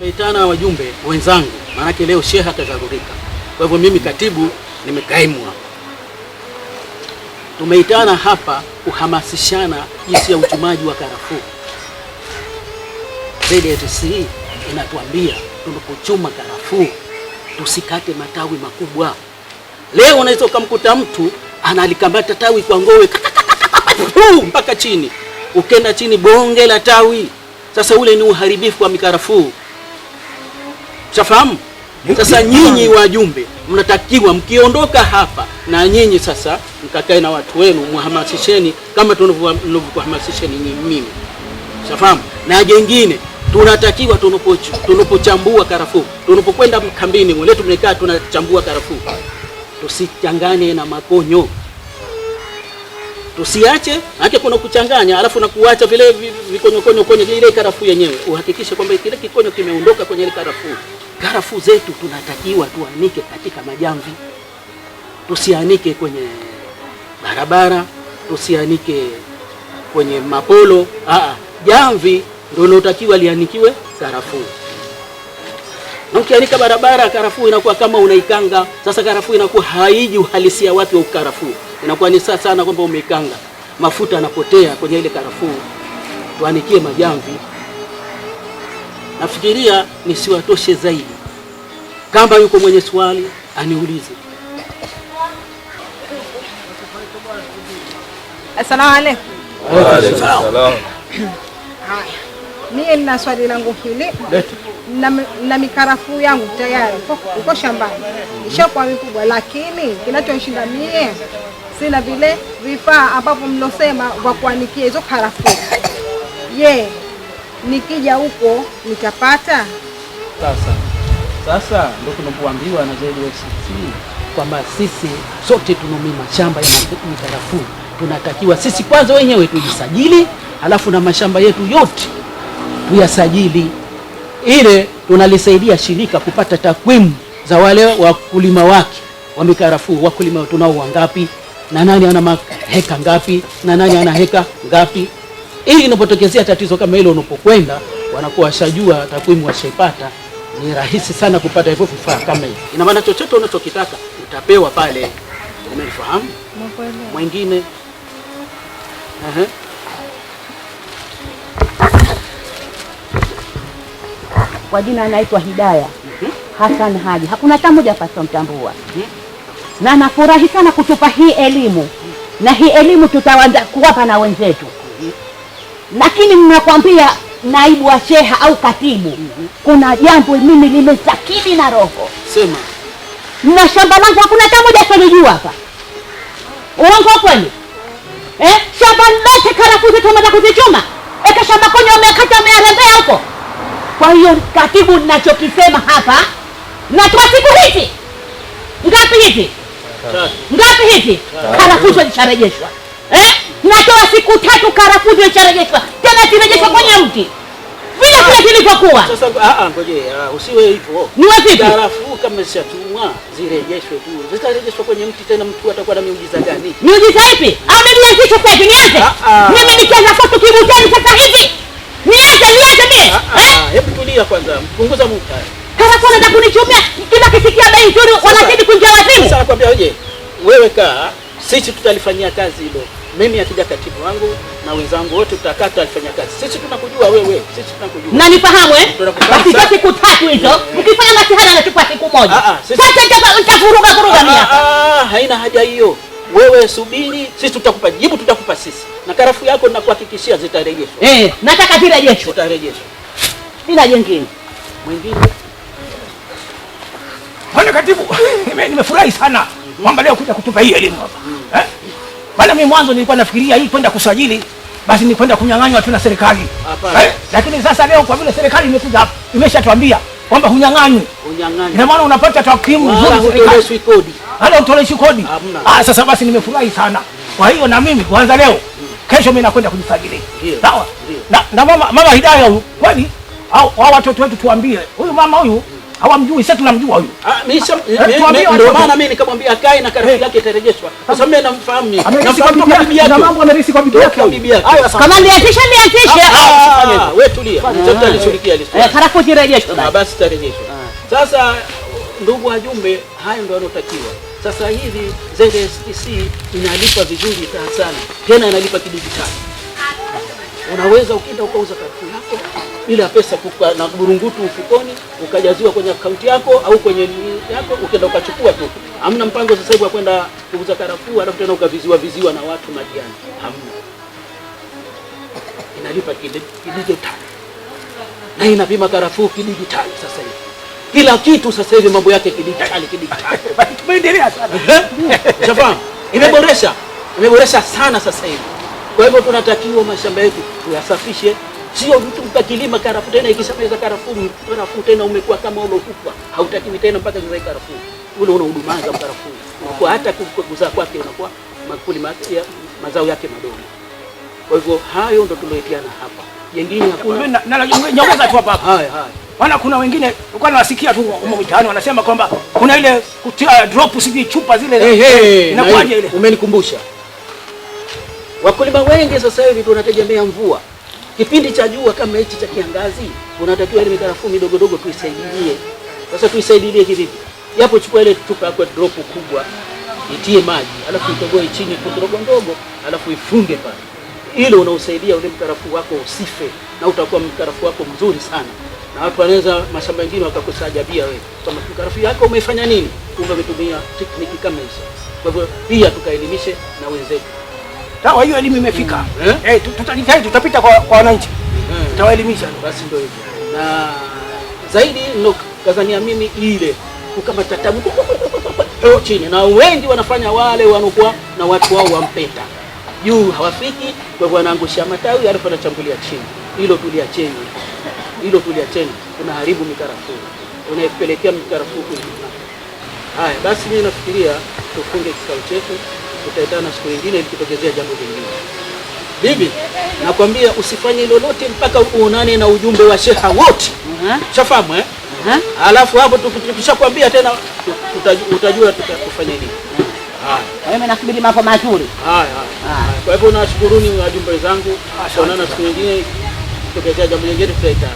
Tumeitana wajumbe wenzangu, maanake leo sheha akadharurika. Kwa hivyo mimi katibu nimekaimu hapa. Tumeitana hapa kuhamasishana jinsi ya uchumaji wa karafuu. ZTC inatuambia tunapochuma karafuu tusikate matawi makubwa. Leo unaweza ukamkuta mtu analikamata tawi kwa ngowe mpaka chini. Ukenda chini bonge la tawi. Sasa ule ni uharibifu wa mikarafuu. Shafahamu? Sasa nyinyi wajumbe mnatakiwa mkiondoka hapa na nyinyi sasa mkakae na watu wenu muhamasisheni kama tunavyohamasisheni mimi. Shafahamu? Na jengine tunatakiwa tunapochambua karafuu, tunapokwenda kambini mwetu tumekaa tunachambua karafuu. Tusichanganye na makonyo. Tusiache, haki kuna kuchanganya alafu na kuacha vile vikonyo kwenye ile karafuu yenyewe. Uhakikishe kwamba kile kikonyo kimeondoka kwenye ile karafuu. Karafuu zetu tunatakiwa tuanike katika majamvi. Tusianike kwenye barabara, tusianike kwenye mapolo. Jamvi ndio linatakiwa lianikiwe karafuu. Na ukianika barabara karafuu inakuwa kama unaikanga. Sasa karafuu inakuwa haiji uhalisia wake wa karafuu. Inakuwa ni sasa sana kwamba umeikanga. Mafuta yanapotea kwenye ile karafuu. Tuanikie majamvi. Nafikiria nisiwatoshe zaidi. Kama yuko mwenye swali aniulize. Assalamu alaykum. Wa alaykum salaam. Mimi nina swali langu hili. Na mikarafuu yangu tayari uko shambani. Ishakuwa mikubwa lakini kinachoshinda mie sina vile vifaa ambapo mlosema wa kuanikia hizo karafuu. Nikija huko nitapata? Sasa ndio tunapoambiwa na ZTC kwamba sisi sote tunamima mashamba ya mikarafuu. Tunatakiwa sisi kwanza wenyewe tujisajili, alafu na mashamba yetu yote tuyasajili. Ile tunalisaidia shirika kupata takwimu za wale wakulima wake wa mikarafuu. Wakulima tunao wangapi na nani ana heka ngapi na nani ana heka ngapi. Ili inapotokezea tatizo kama hilo unapokwenda wanakuwa washajua takwimu washaipata. Ni rahisi sana kupata hivyo vifaa kama hivi. Ina maana chochote unachokitaka utapewa pale. Umefahamu? Mwingine Kwa jina anaitwa Hidaya Hassan Haji. Hakuna hata mmoja pasomtambua. Na nafurahi sana kutupa hii elimu. Na hii elimu tutaanza kuwapa na wenzetu. Lakini mnakwambia naibu wa sheha au katibu, kuna jambo mimi limesakini na roho. Sema. Na shamba langu hakuna hata mmoja alijua hapa. Uongo kweli? Shamba lote karafuu tumeanza kuzichuma. Eka shamba konyo umekata umearembea huko. Kwa hiyo katibu, ninachokisema hapa, natoa siku hizi. Ngapi hizi? Ngapi hizi? Karafuu zisharejeshwa. Natoa siku 3 karafuu zisharejeshwa. Tena zirejeshwa kwenye mti. Vile vile zilivyokuwa. Sasa ngoje, usiwe hivyo. Ni wapi? Karafuu kama zishatumwa zirejeshwe tu. Zitarejeshwa kwenye mti tena mtu atakuwa na miujiza gani? Miujiza ipi? Au mimi nianzishe sasa hivi nianze? Mimi nikianza kwa tukibutani sasa hivi. Nianze mimi. Hebu tulia kwanza. Punguza muda. Karafuu nataka kunichumia kila kisikia bei nzuri wanazidi kuingia wazimu. Sasa nakwambia wewe kaa, sisi tutalifanyia kazi hilo. Mimi akija katibu wangu na wenzangu wote tutakaa tutalifanyia kazi. Sisi tunakujua wewe, sisi tunakujua. Na nifahamu basi kwa siku 3 hizo, mkifanya matihani nachukua siku moja. Sasa nitavuruga mimi. Haina haja hiyo. Wewe subiri, sisi tutakupa jibu, tutakupa sisi. Na karafuu yako ninakuhakikishia zitarejeshwa. Nataka zirejeshwe. Zitarejeshwa. Bila jengine. Mwingine. Bwana katibu, nimefurahi sana kwamba leo kuja kutupa hii elimu hapa. Bwana mimi mwanzo nilikuwa nafikiria hii kwenda kusajili basi ni kwenda kunyang'anywa tu na serikali. Lakini sasa leo kwa vile serikali imekuja hapa imeshatuambia kwamba hunyang'anywi. Ina maana unapata takwimu nzuri za kodi. Hata utoleshi kodi. Sasa basi nimefurahi sana. Kwa hiyo na mimi kuanza leo kesho mimi nakwenda kujisajili. Sawa? Na mama Hidaya huyu kwani au watoto wetu tuambie. Huyu mama huyu Hawamjui, sasa tunamjua huyu. Ndio maana mimi nikamwambia akae na karafuu yake itarejeshwa. Kwa sababu mimi namfahamu mimi. Namfahamu kwa bibi yake. Na mambo analisi kwa bibi yake. Kama niatisha. Wewe tulia. Sasa alishirikia ile. Karafuu irejeshwe basi. Basi itarejeshwa. Sasa ndugu wajumbe, hayo ndio yanotakiwa. Sasa hivi ZSTC inalipa vizuri sana. Tena inalipa kidijitali. Unaweza ukienda ukauza karafuu yako bila pesa na burungutu mfukoni, ukajaziwa kwenye akaunti yako au kwenye yako, ukienda ukachukua tu. Hamna mpango sasa hivi wa kwenda kuuza karafuu alafu tena ukaviziwa na watu majiani. Hamna. Inalipa kidijitali. Na inapima karafuu kidijitali sasa hivi. Kila kitu sasa hivi mambo yake kidijitali. Tumeendelea sana. Shafahamu? Imeboresha sana sasa hivi. Kwa hivyo tunatakiwa mashamba yetu tuyasafishe. Sio mtu ukakilima karafuu tena ikishamaliza karafuu tena umekuwa kama ule ukubwa. Hautakiwi tena mpaka uzae karafuu. Ule unahudumaza karafuu. Unakuwa hata kuzaa kwake unakuwa makuli mazao yake madogo. Kwa hivyo hayo ndo tulioitiana hapa. Jengine hakuna. Na nyongeza tu hapa. Haya. Maana kuna wengine ulikuwa unasikia tu mtaani wanasema kwamba kuna ile kutia drop sijui chupa zile. Inakuwaje ile? Umenikumbusha. Wakulima wengi sasa hivi tunategemea mvua. Kipindi cha jua kama hichi cha kiangazi, unatakiwa ile mikarafuu midogo tuisaidie. Sasa tuisaidie kivipi? Japo chukua ile chupa yako drop kubwa, itie maji, alafu itoboe chini kidogo ndogo, alafu ifunge pale. Ile unausaidia ule mkarafuu wako usife na utakuwa mkarafuu wako mzuri sana. Na watu wanaweza mashamba mengine wakakusajabia wewe. Kama mkarafuu yako umefanya nini? Kumbe umetumia tekniki kama hizo. Kwa hivyo pia tukaelimishe na wenzetu. Sawa, hiyo elimu imefika. Tutajitahidi, tutapita kwa wananchi. Tutawaelimisha. Basi ndio hivyo. Na zaidi ndo kazania mimi ile kama tatabu chini, na wengi wanafanya wale wanokuwa na watu wao wampeta juu hawafiki, kwa hivyo wanaangusha matawi alafu wanachambulia chini. Hilo tuliacheni, tunaharibu mikarafuu, unaipelekea mikarafuu kuiva. Haya basi, mimi nafikiria tufunge kikao chetu, tutaitana siku nyingine likitokezea jambo jingine. Bibi, nakwambia usifanye lolote mpaka uonane na ujumbe wa sheha wote. Shafahamu eh? Alafu hapo tukishakwambia tena utajua tutafanya nini. Mimi nakubali mambo mazuri. Kwa hivyo nawashukuruni wajumbe zangu. Tuonana siku nyingine, tukitokezea jambo jingine tutaitana.